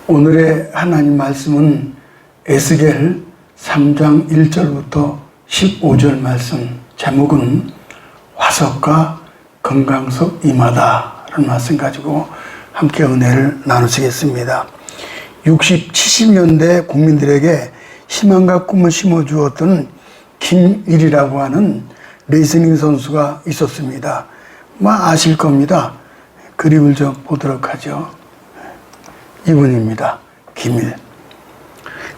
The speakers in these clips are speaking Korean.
오늘의 하나님 말씀은 에스겔 3장 1절부터 15절 말씀, 제목은 화석과 금강석 임하다 라는 말씀 가지고 함께 은혜를 나누시겠습니다. 60, 70년대 국민들에게 희망과 꿈을 심어주었던 김일이라고 하는 레슬링 선수가 있었습니다. 아실 겁니다. 그림을 좀 보도록 하죠. 이분입니다. 김일.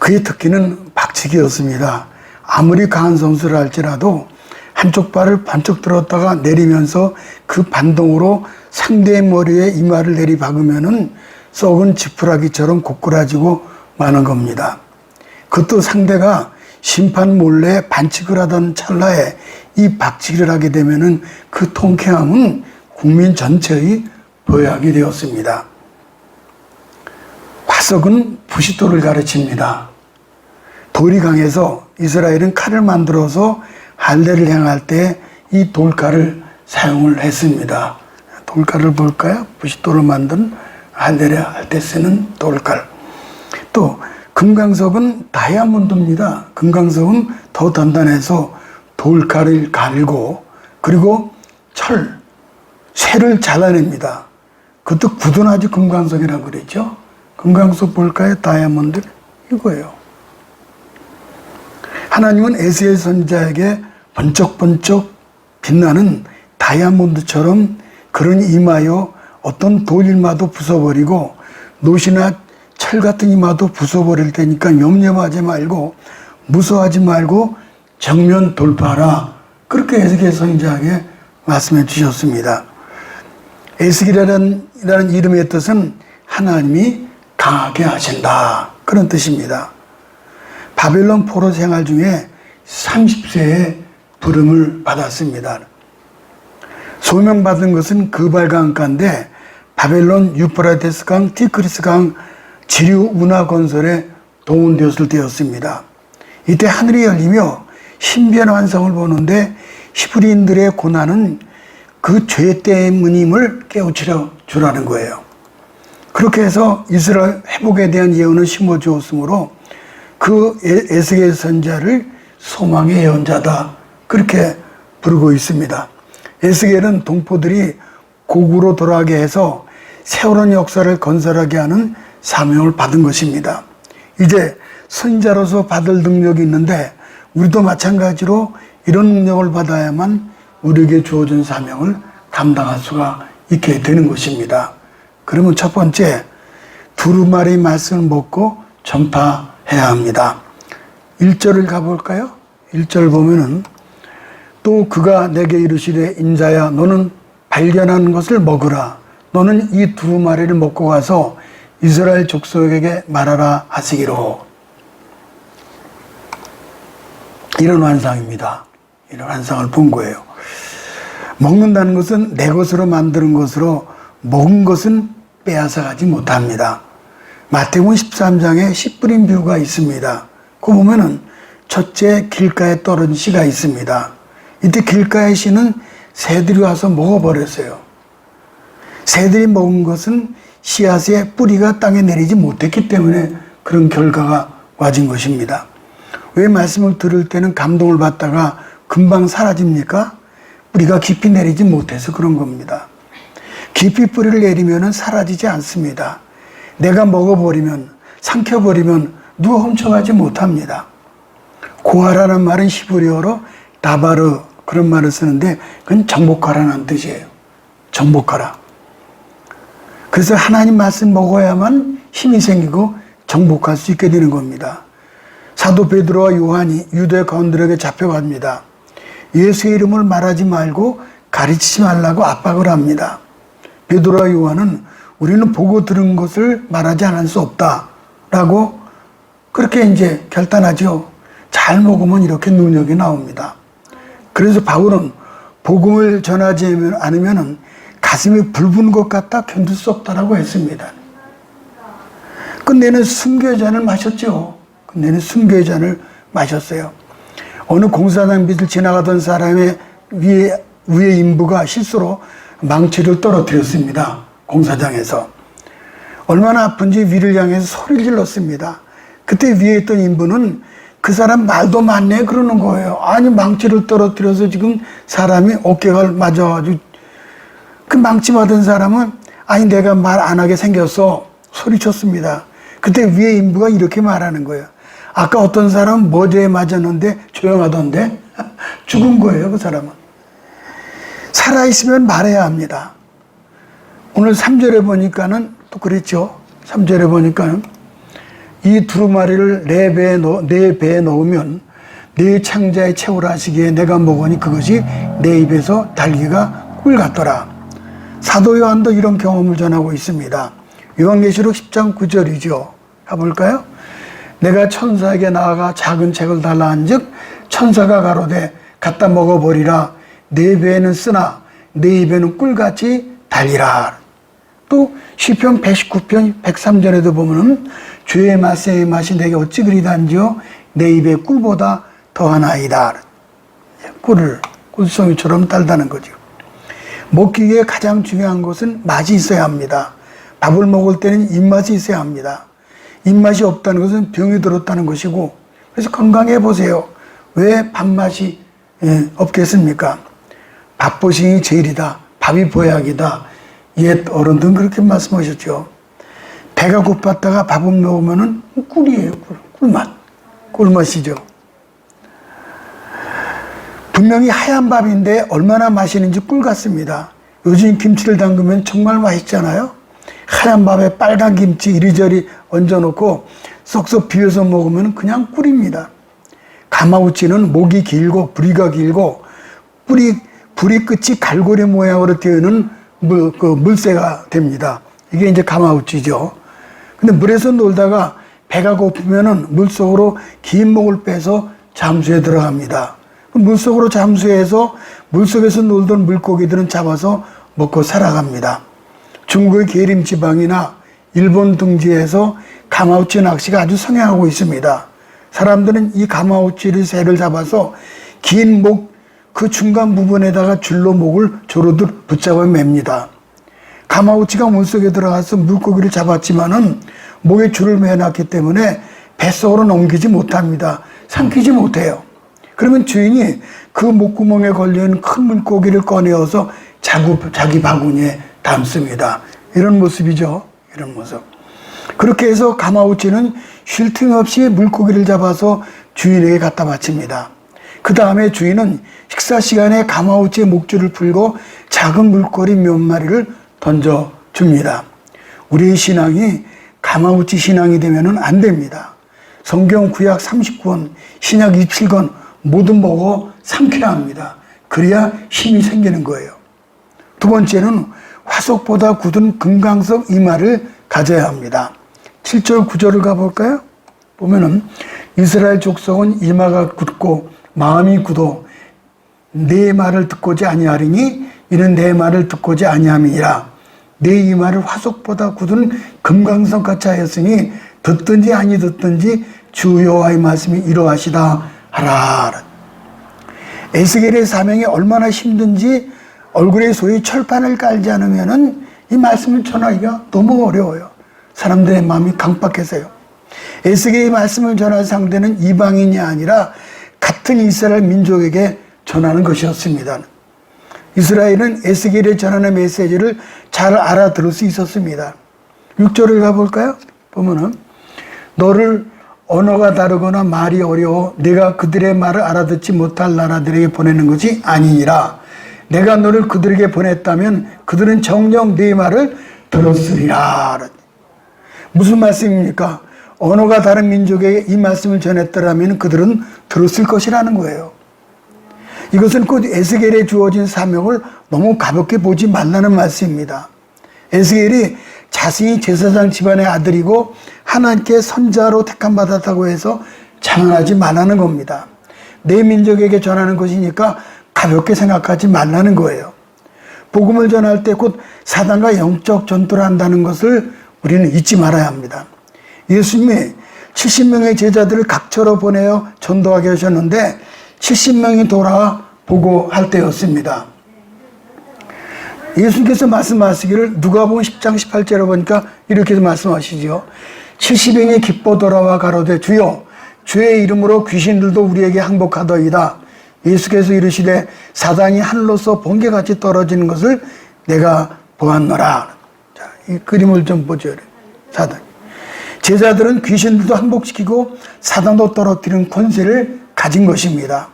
그의 특기는 박치기였습니다. 아무리 강한 선수를 할지라도 한쪽 발을 번쩍 들었다가 내리면서 그 반동으로 상대의 머리에 이마를 내리박으면은 썩은 지푸라기처럼 고꾸라지고 마는 겁니다. 그것도 상대가 심판 몰래 반칙을 하던 찰나에 이 박치기를 하게 되면은 그 통쾌함은 국민 전체의 보약이 되었습니다. 화석은 부싯돌을 가르칩니다. 돌이 강해서 이스라엘은 칼을 만들어서 할례를 행할 때 이 돌칼을 사용을 했습니다. 돌칼을 볼까요? 부싯돌을 만든 할례를 할 때 쓰는 돌칼. 또 금강석은 다이아몬드입니다. 금강석은 더 단단해서 돌칼을 갈고 그리고 쇠를 잘라냅니다. 그것도 굳은아지 금강석이라고 그랬죠. 금강석 볼까요? 다이아몬드 이거예요. 하나님은 에스겔 선지자에게 번쩍번쩍 빛나는 다이아몬드처럼 그런 이마요 어떤 돌일마도 부숴버리고 노시나 철 같은 이마도 부숴버릴 테니까 염려하지 말고 무서워하지 말고 정면 돌파하라. 그렇게 에스겔 선지자에게 말씀해 주셨습니다. 에스겔이라는 이름의 뜻은 하나님이 강하게 하신다. 그런 뜻입니다. 바벨론 포로 생활 중에 30세에 부름을 받았습니다. 소명받은 것은 그발강가인데 바벨론 유프라테스강, 티그리스강 지류 운하 건설에 동원되었을 때였습니다. 이때 하늘이 열리며 신비한 환상을 보는데 히브리인들의 고난은 그 죄 때문임을 깨우쳐 주라는 거예요. 그렇게 해서 이스라엘 회복에 대한 예언을 심어주었으므로 그 에스겔 선지자를 소망의 예언자다. 그렇게 부르고 있습니다. 에스겔은 동포들이 고구로 돌아가게 해서 새로운 역사를 건설하게 하는 사명을 받은 것입니다. 이제 선지자로서 받을 능력이 있는데 우리도 마찬가지로 이런 능력을 받아야만 우리에게 주어진 사명을 감당할 수가 있게 되는 것입니다. 그러면 첫 번째, 두루마리 말씀을 먹고 전파해야 합니다. 1절을 가볼까요? 1절 보면은 또 그가 내게 이르시되 인자야 너는 발견한 것을 먹으라. 너는 이 두루마리를 먹고 가서 이스라엘 족속에게 말하라 하시기로. 이런 환상입니다. 이런 환상을 본 거예요. 먹는다는 것은 내 것으로 만드는 것으로 먹은 것은 빼앗아 가지 못합니다. 마태복음 13장에 씨 뿌린 비유가 있습니다. 그거 보면은 첫째 길가에 떨어진 씨가 있습니다. 이때 길가의 씨는 새들이 와서 먹어버렸어요. 새들이 먹은 것은 씨앗의 뿌리가 땅에 내리지 못했기 때문에 그런 결과가 와진 것입니다. 왜 말씀을 들을 때는 감동을 받다가 금방 사라집니까? 뿌리가 깊이 내리지 못해서 그런 겁니다. 깊이 뿌리를 내리면 사라지지 않습니다. 내가 먹어버리면, 삼켜버리면 누가 훔쳐가지 못합니다. 고아라는 말은 히브리어로 다바르 그런 말을 쓰는데 그건 정복하라는 뜻이에요. 정복하라. 그래서 하나님 말씀 먹어야만 힘이 생기고 정복할 수 있게 되는 겁니다. 사도 베드로와 요한이 유대 가운데에게 잡혀갑니다. 예수의 이름을 말하지 말고 가르치지 말라고 압박을 합니다. 베드로와 요한은 우리는 보고 들은 것을 말하지 않을 수 없다라고 그렇게 이제 결단하죠. 잘 먹으면 이렇게 능력이 나옵니다. 그래서 바울은 복음을 전하지 않으면 가슴이 붉은 것 같다 견딜 수 없다라고 했습니다. 끝내는 순교의 잔을 마셨죠. 끝내는 순교의 잔을 마셨어요. 어느 공사장 밑을 지나가던 사람의 위에 인부가 실수로 망치를 떨어뜨렸습니다. 공사장에서. 얼마나 아픈지 위를 향해서 소리를 질렀습니다. 그때 위에 있던 인부는 그 사람 말도 많네 그러는 거예요. 아니 망치를 떨어뜨려서 지금 사람이 어깨가 맞아가지고 그 망치 맞은 사람은 아니 내가 말 안 하게 생겼어 소리쳤습니다. 그때 위에 인부가 이렇게 말하는 거예요. 아까 어떤 사람은 머리에 맞았는데 조용하던데 죽은 거예요. 그 사람은. 살아있으면 말해야 합니다. 오늘 3절에 보니까는 또 그랬죠. 3절에 보니까는 이 두루마리를 내 배에 넣으면 네 창자에 채우라 하시기에 내가 먹으니 그것이 내 입에서 달기가 꿀 같더라. 사도 요한도 이런 경험을 전하고 있습니다. 요한계시록 10장 9절이죠. 가볼까요? 내가 천사에게 나아가 작은 책을 달라 한즉 천사가 가로되 갖다 먹어버리라. 내 배에는 쓰나 내 입에는 꿀같이 달리라. 또 시편 119편 103절에도 보면은 주의 맛의 맛이 내게 어찌 그리 단지요 내 입에 꿀보다 더하나이다. 꿀송이처럼 달다는 거죠. 먹기 위해 가장 중요한 것은 맛이 있어야 합니다. 밥을 먹을 때는 입맛이 있어야 합니다. 입맛이 없다는 것은 병이 들었다는 것이고, 그래서 건강해 보세요. 왜 밥맛이 없겠습니까? 밥보신이 제일이다. 밥이 보약이다. 옛 어른들은 그렇게 말씀하셨죠. 배가 고팠다가 밥을 먹으면 꿀이에요. 꿀맛이죠. 분명히 하얀 밥인데 얼마나 맛있는지 꿀 같습니다. 요즘 김치를 담그면 정말 맛있잖아요. 하얀 밥에 빨간 김치 이리저리 얹어놓고 쏙쏙 비벼서 먹으면 그냥 꿀입니다. 가마우치는 목이 길고 부리가 길고 부리 끝이 갈고리 모양으로 되어 있는 물새가 됩니다. 이게 이제 가마우치죠. 근데 물에서 놀다가 배가 고프면은 물속으로 긴 목을 빼서 잠수에 들어갑니다. 물속으로 잠수해서 물속에서 놀던 물고기들은 잡아서 먹고 살아갑니다. 중국의 계림 지방이나 일본 등지에서 가마우치 낚시가 아주 성행하고 있습니다. 사람들은 이 가마우치를 새를 잡아서 긴 목 그 중간 부분에다가 줄로 목을 조르듯 붙잡아 맵니다. 가마우치가 물속에 들어가서 물고기를 잡았지만은 목에 줄을 매놨기 때문에 뱃속으로 넘기지 못합니다. 삼키지 못해요. 그러면 주인이 그 목구멍에 걸려있는 큰 물고기를 꺼내어서 자기 바구니에 담습니다. 이런 모습이죠. 이런 모습. 그렇게 해서 가마우치는 쉴 틈 없이 물고기를 잡아서 주인에게 갖다 바칩니다. 그 다음에 주인은 식사 시간에 가마우치의 목줄을 풀고 작은 물고기 몇 마리를 던져줍니다. 우리의 신앙이 가마우치 신앙이 되면 안 됩니다. 성경 구약 39권, 신약 27권 모두 먹어 삼켜야 합니다. 그래야 힘이 생기는 거예요. 두 번째는 화석보다 굳은 금강석 이마를 가져야 합니다. 7절 9절을 가볼까요? 보면은 이스라엘 족속은 이마가 굳고 마음이 굳어 내 말을 듣고지 아니하리니 이는 내 말을 듣고지 아니함이니라. 내 이마를 화석보다 굳은 금강석 같이 하였으니 듣든지 아니 듣든지 주 여호와의 말씀이 이러하시다 하라. 에스겔의 사명이 얼마나 힘든지 얼굴에 소위 철판을 깔지 않으면은 이 말씀을 전하기가 너무 어려워요. 사람들의 마음이 강박해서요. 에스겔의 말씀을 전할 상대는 이방인이 아니라 같은 이스라엘 민족에게 전하는 것이었습니다. 이스라엘은 에스겔에 전하는 메시지를 잘 알아들을 수 있었습니다. 6절을 가볼까요? 보면은 너를 언어가 다르거나 말이 어려워 내가 그들의 말을 알아듣지 못할 나라들에게 보내는 것이 아니니라. 내가 너를 그들에게 보냈다면 그들은 정녕 네 말을 들었으리라. 무슨 말씀입니까? 언어가 다른 민족에게 이 말씀을 전했더라면 그들은 들었을 것이라는 거예요. 이것은 곧 에스겔에 주어진 사명을 너무 가볍게 보지 말라는 말씀입니다. 에스겔이 자신이 제사장 집안의 아들이고 하나님께 선자로 택함받았다고 해서 자만하지 말라는 겁니다. 내 민족에게 전하는 것이니까 가볍게 생각하지 말라는 거예요. 복음을 전할 때 곧 사단과 영적 전투를 한다는 것을 우리는 잊지 말아야 합니다. 예수님이 70명의 제자들을 각처로 보내어 전도하게 하셨는데 70명이 돌아와 보고할 때였습니다. 예수님께서 말씀하시기를 누가복음 10장 18절에 보니까 이렇게 말씀하시죠. 70인이 기뻐 돌아와 가로되 주여 주의 이름으로 귀신들도 우리에게 항복하더이다. 예수께서 이르시되 사단이 하늘로서 번개같이 떨어지는 것을 내가 보았노라. 자, 이 그림을 좀 보죠. 사단. 제자들은 귀신들도 항복시키고 사단도 떨어뜨리는 권세를 가진 것입니다.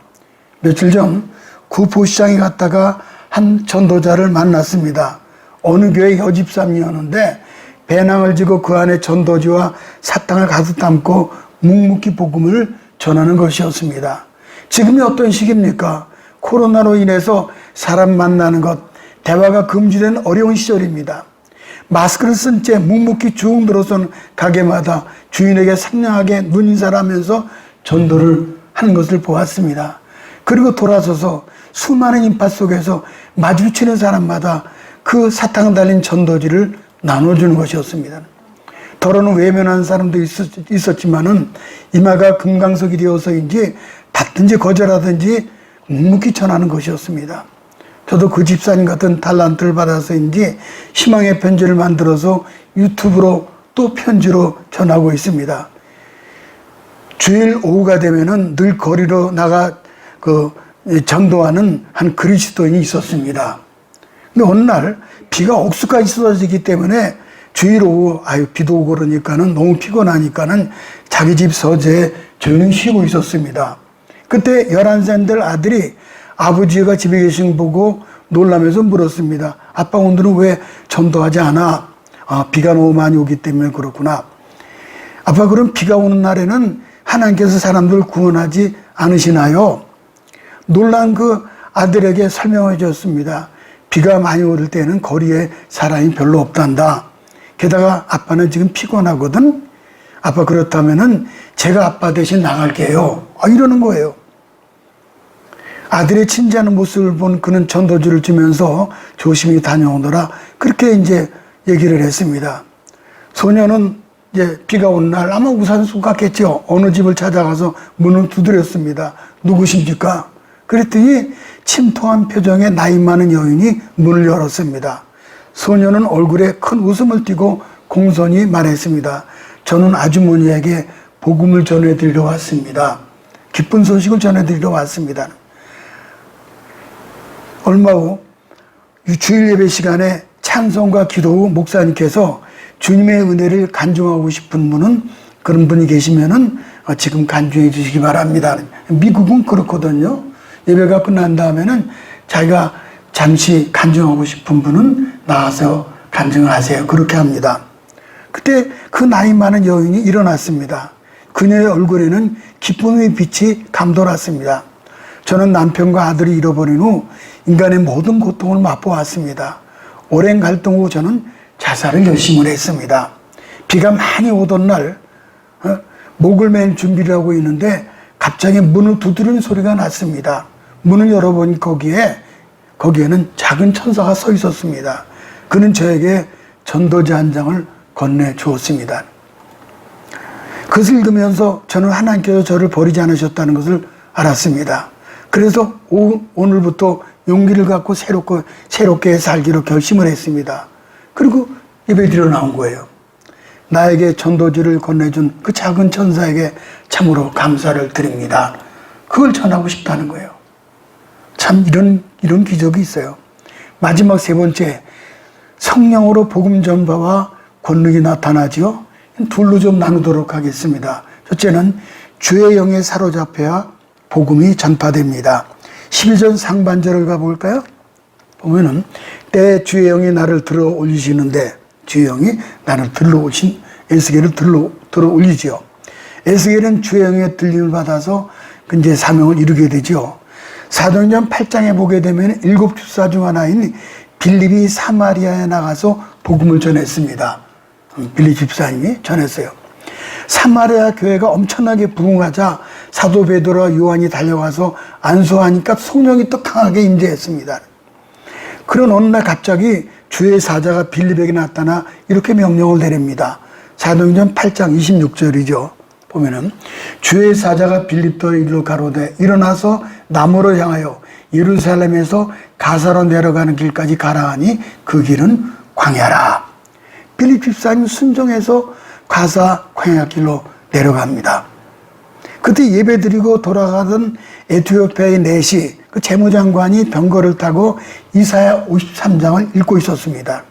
며칠 전 구포시장에 갔다가 한 전도자를 만났습니다. 어느 교회 여집사님이었는데 배낭을 지고 그 안에 전도지와 사탕을 가득 담고 묵묵히 복음을 전하는 것이었습니다. 지금이 어떤 시기입니까? 코로나로 인해서 사람 만나는 것, 대화가 금지된 어려운 시절입니다. 마스크를 쓴 채 묵묵히 쭉 늘어선 가게마다 주인에게 상냥하게 눈인사를 하면서 전도를 하는 것을 보았습니다. 그리고 돌아서서 수많은 인파 속에서 마주치는 사람마다 그 사탕 달린 전도지를 나눠주는 것이었습니다. 더러는 외면한 사람도 있었지만은 이마가 금강석이 되어서인지 받든지 거절하든지 묵묵히 전하는 것이었습니다. 저도 그 집사님 같은 달란트를 받아서인지 희망의 편지를 만들어서 유튜브로 또 편지로 전하고 있습니다. 주일 오후가 되면은 늘 거리로 나가 전도하는 한 그리스도인이 있었습니다. 근데 어느 날 비가 옥수까지 쏟아지기 때문에 주일 오후 비도 오고 그러니까는 너무 피곤하니까는 자기 집 서재에 조용히 쉬고 있었습니다. 그때 11살 될 아들이 아버지가 집에 계신 거 보고 놀라면서 물었습니다. 아빠 오늘은 왜 전도하지 않아? 비가 너무 많이 오기 때문에 그렇구나. 아빠 그럼 비가 오는 날에는 하나님께서 사람들 구원하지 않으시나요? 놀란 그 아들에게 설명해 줬습니다. 비가 많이 오를 때는 거리에 사람이 별로 없단다. 게다가 아빠는 지금 피곤하거든. 아빠 그렇다면은 제가 아빠 대신 나갈게요. 이러는 거예요. 아들의 친절한 모습을 본 그는 전도지를 주면서 조심히 다녀오너라. 그렇게 이제 얘기를 했습니다. 소녀는 이제 비가 오는 날 아마 우산 쓰고 갔겠죠. 어느 집을 찾아가서 문을 두드렸습니다. 누구십니까? 그랬더니 침통한 표정의 나이 많은 여인이 문을 열었습니다. 소녀는 얼굴에 큰 웃음을 띠고 공손히 말했습니다. 저는 아주머니에게 복음을 전해드리러 왔습니다. 기쁜 소식을 전해드리러 왔습니다. 얼마 후 주일 예배 시간에 찬송과 기도 후 목사님께서 주님의 은혜를 간증하고 싶은 분은 그런 분이 계시면은 지금 간증해 주시기 바랍니다. 미국은 그렇거든요. 예배가 끝난 다음에는 자기가 잠시 간증하고 싶은 분은 나와서 간증을 하세요. 그렇게 합니다. 그때 그 나이 많은 여인이 일어났습니다. 그녀의 얼굴에는 기쁨의 빛이 감돌았습니다. 저는 남편과 아들이 잃어버린 후 인간의 모든 고통을 맛보았습니다. 오랜 갈등 후 저는 자살을 결심을 했습니다. 비가 많이 오던 날 목을 맨 준비를 하고 있는데 갑자기 문을 두드리는 소리가 났습니다. 문을 열어보니 거기에는 작은 천사가 서 있었습니다. 그는 저에게 전도지 한 장을 건네주었습니다. 그것을 읽으면서 저는 하나님께서 저를 버리지 않으셨다는 것을 알았습니다. 그래서 오늘부터 용기를 갖고 새롭게 살기로 결심을 했습니다. 그리고 예배드리러 나온 거예요. 나에게 전도지를 건네준 그 작은 천사에게 참으로 감사를 드립니다. 그걸 전하고 싶다는 거예요. 참 이런 기적이 있어요. 마지막 세 번째, 성령으로 복음 전파와 권능이 나타나지요. 둘로 좀 나누도록 하겠습니다. 첫째는 주의 영에 사로잡혀야 복음이 전파됩니다. 12절 상반절을 가볼까요? 보면은 때 주의 영이 나를 들어 올리시는데, 주의 영이 나를 들러 오신 에스겔을 들어 올리지요. 에스겔은 주의 영의 들림을 받아서 이제 사명을 이루게 되죠. 사도행전 8장에 보게 되면 7집사 중 하나인 빌립이 사마리아에 나가서 복음을 전했습니다. 빌립 집사님이 전했어요. 사마리아 교회가 엄청나게 부흥하자 사도 베드로와 요한이 달려가서 안수하니까 성령이 또 강하게 임재했습니다. 그런 어느 날 갑자기 주의 사자가 빌립에게 나타나 이렇게 명령을 내립니다. 사도행전 8장 26절이죠. 보면은 주의 사자가 빌립도 이리로 가로되 일어나서 남으로 향하여 예루살렘에서 가사로 내려가는 길까지 가라 하니 그 길은 광야라. 빌립 집사님 순종해서 가사 광야길로 내려갑니다. 그때 예배드리고 돌아가던 에티오피아의 내시 그 재무장관이 병거를 타고 이사야 53장을 읽고 있었습니다.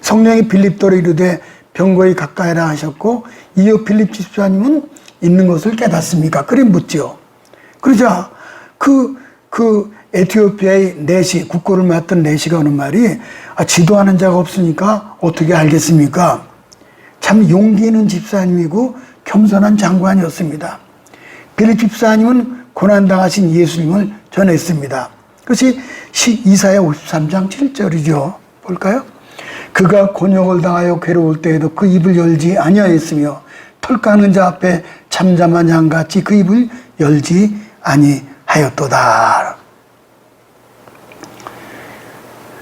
성령이 빌립도로 이르되 병거에 가까이라 하셨고 이어 빌립 집사님은 있는 것을 깨닫습니까? 그래 묻지요. 그러자 그 에티오피아의 내시, 국고를 맡던 내시가 하는 말이 지도하는 자가 없으니까 어떻게 알겠습니까? 참 용기 있는 집사님이고 겸손한 장관이었습니다. 빌립 집사님은 고난당하신 예수님을 전했습니다. 그것이 이사야 53장 7절이죠. 볼까요? 그가 곤욕을 당하여 괴로울 때에도 그 입을 열지 아니하였으며 털 깎는 자 앞에 잠잠한 양같이 그 입을 열지 아니하였도다.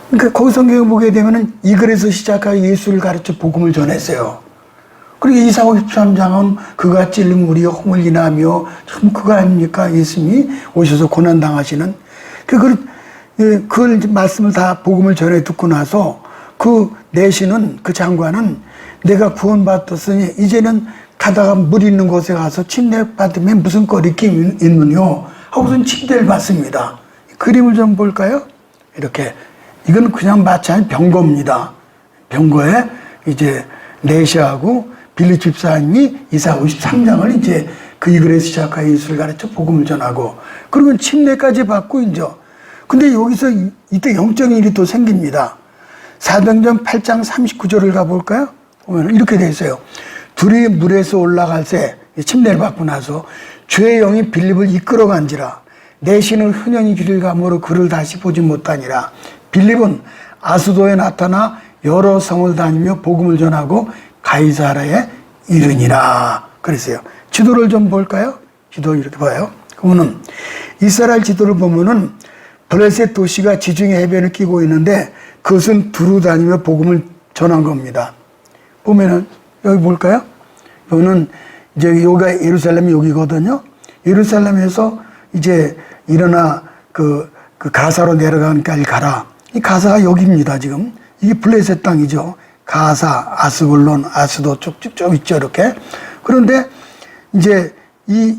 그러니까 거기 성경을 보게 되면은 이 글에서 시작하여 예수를 가르쳐 복음을 전했어요. 그리고 이사야 53장은 그가 찔린 우리의 홍을 인하며 참 그거 아닙니까? 예수님이 오셔서 고난당하시는 그걸 말씀을 다 복음을 전해 듣고 나서 그 내시는 그 장관은 구원받았으니 이제는 가다가 물 있는 곳에 가서 침례 받으면 무슨 거리낌이 있느뇨 하고선 침례를 받습니다. 그림을 좀 볼까요? 이렇게 이건 그냥 마치 한 병거입니다. 병거에 이제 내시하고 빌립 집사님이 이사야 53장을 이제 그 이글에서 시작하여 예수를 가르쳐 복음을 전하고 그러면 침례까지 받고 이제 근데 여기서 이때 영적인 일이 또 생깁니다. 사도행전 8장 39절을 가볼까요? 보면 이렇게 돼 있어요. 둘이 물에서 올라갈 때 침례를 받고 나서 주의 영이 빌립을 이끌어간지라 내시는 흔연히 길을 가므로 그를 다시 보지 못하니라. 빌립은 아수도에 나타나 여러 성을 다니며 복음을 전하고 가이사라에 이르니라. 그랬어요. 지도를 좀 볼까요? 지도 이렇게 봐요. 그러면은 이스라엘 지도를 보면은 블레셋 도시가 지중해 해변을 끼고 있는데 그것은 두루 다니며 복음을 전한 겁니다. 보면은 여기 볼까요? 여기는 이제 여기가 예루살렘이 여기거든요. 예루살렘에서 이제 일어나 그 가사로 내려가는 길 가라. 이 가사가 여기입니다. 지금 이게 블레셋 땅이죠. 가사, 아스글론, 아스도 쭉쭉쭉 있죠. 이렇게. 그런데 이제 이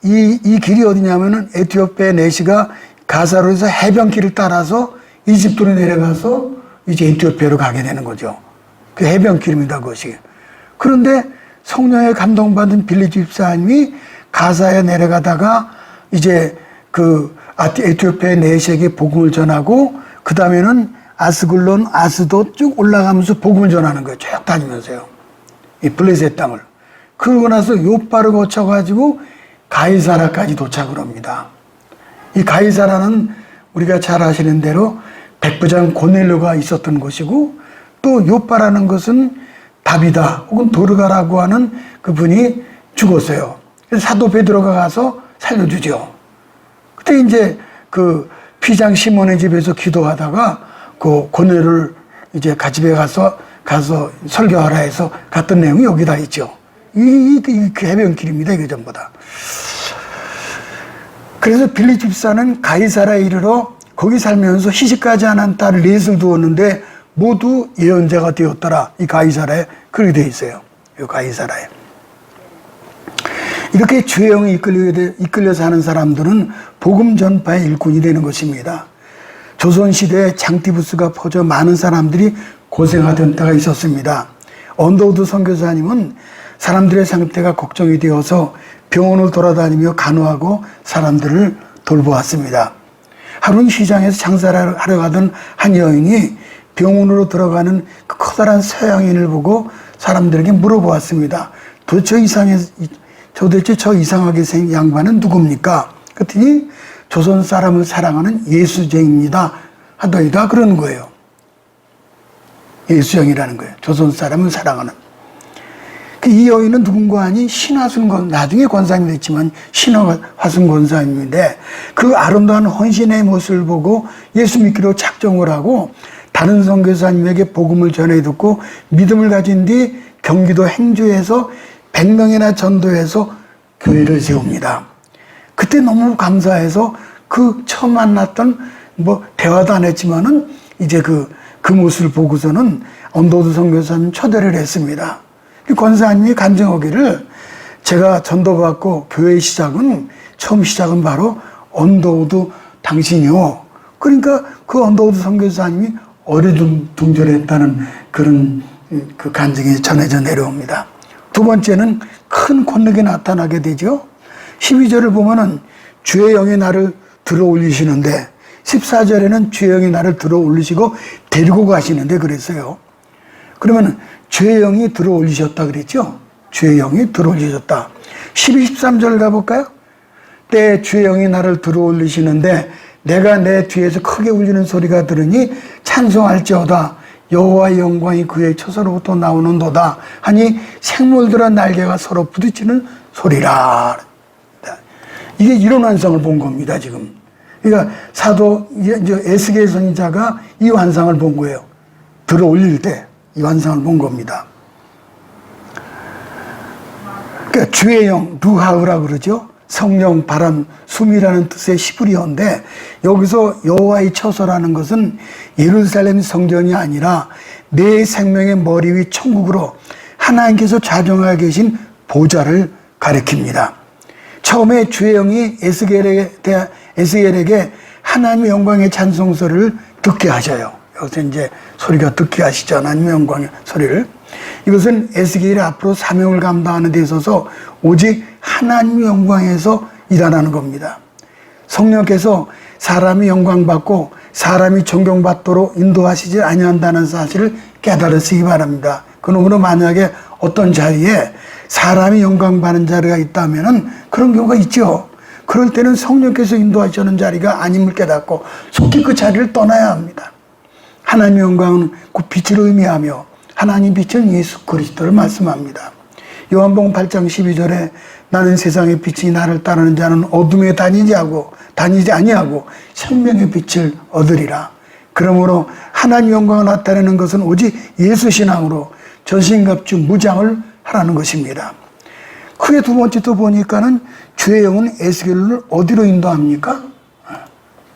길이 어디냐면은 에티오피아 내시가 가사로 해서 해변길을 따라서 이집트로 내려가서 이제 에티오피아로 가게 되는 거죠. 그 해변길입니다. 그것이. 그런데 성령에 감동받은 빌립 집사님이 가사에 내려가다가 이제 에티오피아 내시에게 복음을 전하고 그 다음에는 아스글론, 아스도 쭉 올라가면서 복음을 전하는 거예요. 쭉 다니면서요. 이 블레셋 땅을. 그러고 나서 요파를 거쳐가지고 가이사라까지 도착을 합니다. 이 가이사라는 우리가 잘 아시는 대로 백부장 고넬료가 있었던 곳이고 또 요파라는 것은 다비다 혹은 도르가라고 하는 그분이 죽었어요. 그래서 사도 베드로가 가서 살려주죠. 그때 이제 그 피장 시몬의 집에서 기도하다가 그 고넬료를 이제 집에 가서 설교하라 해서 갔던 내용이 여기다 있죠. 이 해변길입니다. 이게 전부 다. 그래서 빌립 집사는 가이사라에 이르러 거기 살면서 시집가지 않은 딸 넷을 두었는데 모두 예언자가 되었더라. 이 가이사라에 그렇게 되어 있어요. 이 가이사라에. 이렇게 주의 영에 이끌려 사는 사람들은 복음 전파의 일꾼이 되는 것입니다. 조선시대에 장티부스가 퍼져 많은 사람들이 고생하던 때가 있었습니다. 언더우드 선교사님은 사람들의 상태가 걱정이 되어서 병원을 돌아다니며 간호하고 사람들을 돌보았습니다. 하루는 시장에서 장사를 하러 가던 한 여인이 병원으로 들어가는 그 커다란 서양인을 보고 사람들에게 물어보았습니다. 도대체 저 이상하게 생긴 양반은 누굽니까? 그랬더니 조선 사람을 사랑하는 예수쟁입니다 하더이다 그러는 거예요. 예수쟁이라는 거예요. 조선 사람을 사랑하는. 이 여인은 누군가 하니 신화순 나중에 권사님이 됐지만 신화순 권사님인데 그 아름다운 헌신의 모습을 보고 예수 믿기로 작정을 하고 다른 선교사님에게 복음을 전해 듣고 믿음을 가진 뒤 경기도 행주에서 100명이나 전도해서 교회를 세웁니다. 그때 너무 감사해서 그 처음 만났던 뭐 대화도 안 했지만은 이제 그 모습을 보고서는 언더우드 선교사님 초대를 했습니다. 권사님이 간증하기를 제가 전도받고 교회 시작은 처음 시작은 바로 언더우드 당신이요. 그러니까 그 언더우드 선교사님이 어리둥절했다는 그런 그 간증이 전해져 내려옵니다. 두 번째는 큰 권능이 나타나게 되죠. 12절을 보면은 주의 영이 나를 들어 올리시는데 14절에는 주의 영이 나를 들어 올리시고 데리고 가시는데 그랬어요. 그러면 주의 영이 들어 올리셨다 그랬죠. 주의 영이 들어 올리셨다. 12, 13절 가볼까요? 때 주의 영이 나를 들어 올리시는데 내가 내 뒤에서 크게 울리는 소리가 들으니 찬송할지어다. 여호와의 영광이 그의 처소로부터 나오는도다 하니 생물들의 날개가 서로 부딪히는 소리라. 이게 이런 환상을 본 겁니다, 지금. 그러니까 사도 에스겔 선지자가 이 환상을 본 거예요. 들어 올릴 때 이 환상을 본 겁니다. 그러니까 주의 영, 루하우라 그러죠. 성령, 바람, 숨이라는 뜻의 히브리어인데 여기서 여호와의 처소라는 것은 예루살렘 성전이 아니라 내 생명의 머리 위 천국으로 하나님께서 좌정하여 계신 보좌를 가리킵니다. 처음에 주의 영이 에스겔에게 하나님의 영광의 찬송소리를 듣게 하셔요. 여기서 이제 소리가 듣게 하시죠. 하나님의 영광의 소리를. 이것은 에스겔이 앞으로 사명을 감당하는 데 있어서 오직 하나님의 영광에서 일하라는 겁니다. 성령께서 사람이 영광받고 사람이 존경받도록 인도하시지 아니한다는 사실을 깨달으시기 바랍니다. 그러므로 만약에 어떤 자리에 사람이 영광받는 자리가 있다면 그런 경우가 있죠. 그럴 때는 성령께서 인도하시는 자리가 아님을 깨닫고 속히 그 자리를 떠나야 합니다. 하나님의 영광은 그 빛을 의미하며 하나님 빛은 예수 그리스도를 말씀합니다. 요한복음 8장 12절에 나는 세상의 빛이 나를 따르는 자는 어둠에 다니지 아니하고 생명의 빛을 얻으리라. 그러므로 하나님 영광을 나타내는 것은 오직 예수 신앙으로 전신갑주 무장을 하라는 것입니다. 크게 두 번째 또 보니까는 주의 영은 에스겔을 어디로 인도합니까?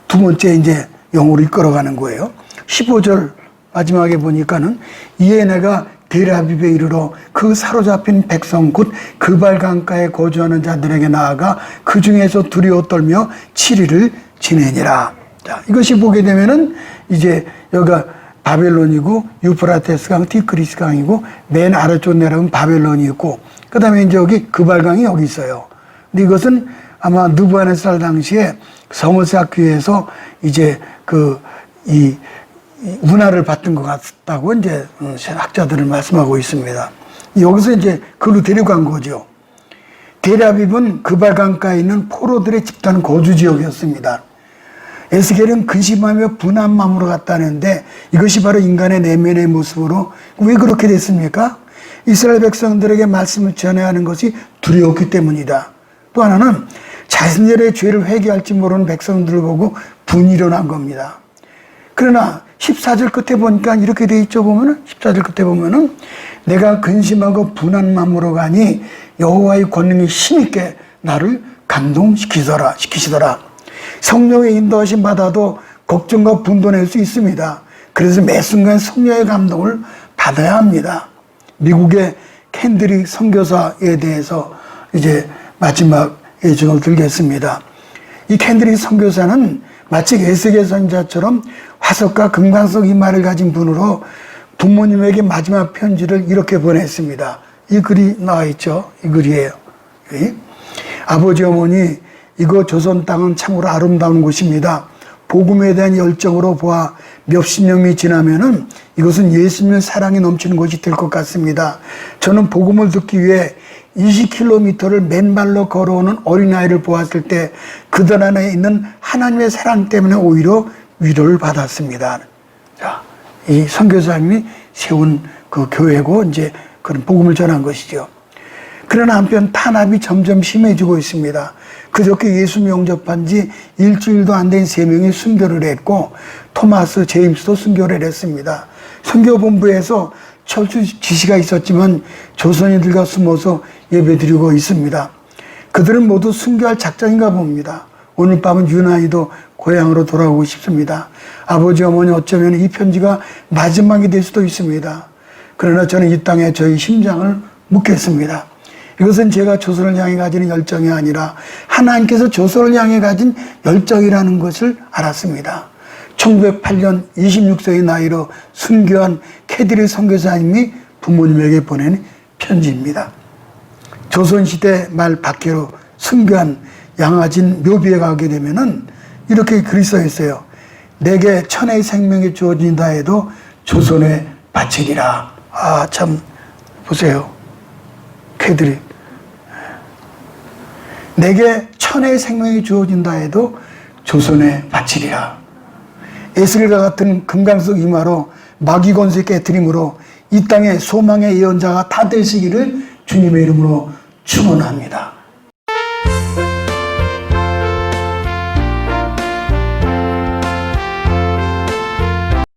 두 번째 이제 영으로 이끌어가는 거예요. 15절 마지막에 보니까는 이에 내가 데라비브에 이르러 그 사로잡힌 백성 곧 그발 강가에 거주하는 자들에게 나아가 그 중에서 두려워 떨며 7일을 지내니라. 자, 이것이 보게 되면은 이제 여기가 바벨론이고 유프라테스 강, 티그리스 강이고 맨 아래쪽 내려가면 바벨론이 있고 그다음에 이제 여기 그발 강이 여기 있어요. 근데 이것은 아마 느부갓네살 당시에 성을 쌓기 위해서 이제 이 운하를 받던 것 같다고 이제 학자들은 말씀하고 있습니다. 여기서 이제 그로 데려간 거죠. 데라빕은 그발 강가에 있는 포로들의 집단 거주 지역이었습니다. 에스겔은 근심하며 분한 마음으로 갔다는데 이것이 바로 인간의 내면의 모습으로 왜 그렇게 됐습니까? 이스라엘 백성들에게 말씀을 전해야 하는 것이 두려웠기 때문이다. 또 하나는 자신들의 죄를 회개할지 모르는 백성들을 보고 분이 일어난 겁니다. 그러나 14절 끝에 보니까 이렇게 돼 있죠. 14절 끝에 보면은 내가 근심하고 분한 마음으로 가니 여호와의 권능이 힘있게 나를 감동시키시더라. 성령의 인도하심 받아도 걱정과 분도 낼 수 있습니다. 그래서 매 순간 성령의 감동을 받아야 합니다. 미국의 캔드릭 선교사에 대해서 이제 마지막 예정을 들겠습니다. 이 캔드릭 선교사는 마치 에스겔 선지자처럼 화석과 금강석 이마를 가진 분으로 부모님에게 마지막 편지를 이렇게 보냈습니다. 이 글이 나와 있죠. 이 글이에요. 아버지 어머니 이곳 조선 땅은 참으로 아름다운 곳입니다. 복음에 대한 열정으로 보아 몇십 년이 지나면은 이것은 예수님의 사랑이 넘치는 곳이 될 것 같습니다. 저는 복음을 듣기 위해 20km를 맨발로 걸어오는 어린아이를 보았을 때 그들 안에 있는 하나님의 사랑 때문에 오히려 위로를 받았습니다. 자, 이 선교사님이 세운 그 교회고 이제 그런 복음을 전한 것이죠. 그러나 한편 탄압이 점점 심해지고 있습니다. 그저께 예수 영접한 지 일주일도 안 된 3명이 순교를 했고 토마스, 제임스도 순교를 했습니다. 선교본부에서 철수 지시가 있었지만 조선인들과 숨어서 예배드리고 있습니다. 그들은 모두 순교할 작정인가 봅니다. 오늘 밤은 유난히도 고향으로 돌아오고 싶습니다. 아버지, 어머니, 어쩌면 이 편지가 마지막이 될 수도 있습니다. 그러나 저는 이 땅에 저희 심장을 묻겠습니다. 이것은 제가 조선을 향해 가지는 열정이 아니라 하나님께서 조선을 향해 가진 열정이라는 것을 알았습니다. 1908년 26세의 나이로 순교한 캐드리 선교사님이 부모님에게 보낸 편지입니다. 조선시대 말 박해로 순교한 양아진 묘비에 가게 되면은 이렇게 글이 써 있어요. 내게 천의 생명이 주어진다 해도 조선에 바치리라. 아, 참, 보세요. 캐드리. 내게 천의 생명이 주어진다 해도 조선에 바치리라. 에스겔과 같은 금강석 이마로 마귀 권세 깨트림으로 이 땅에 소망의 예언자가 다 되시기를 주님의 이름으로 축원합니다.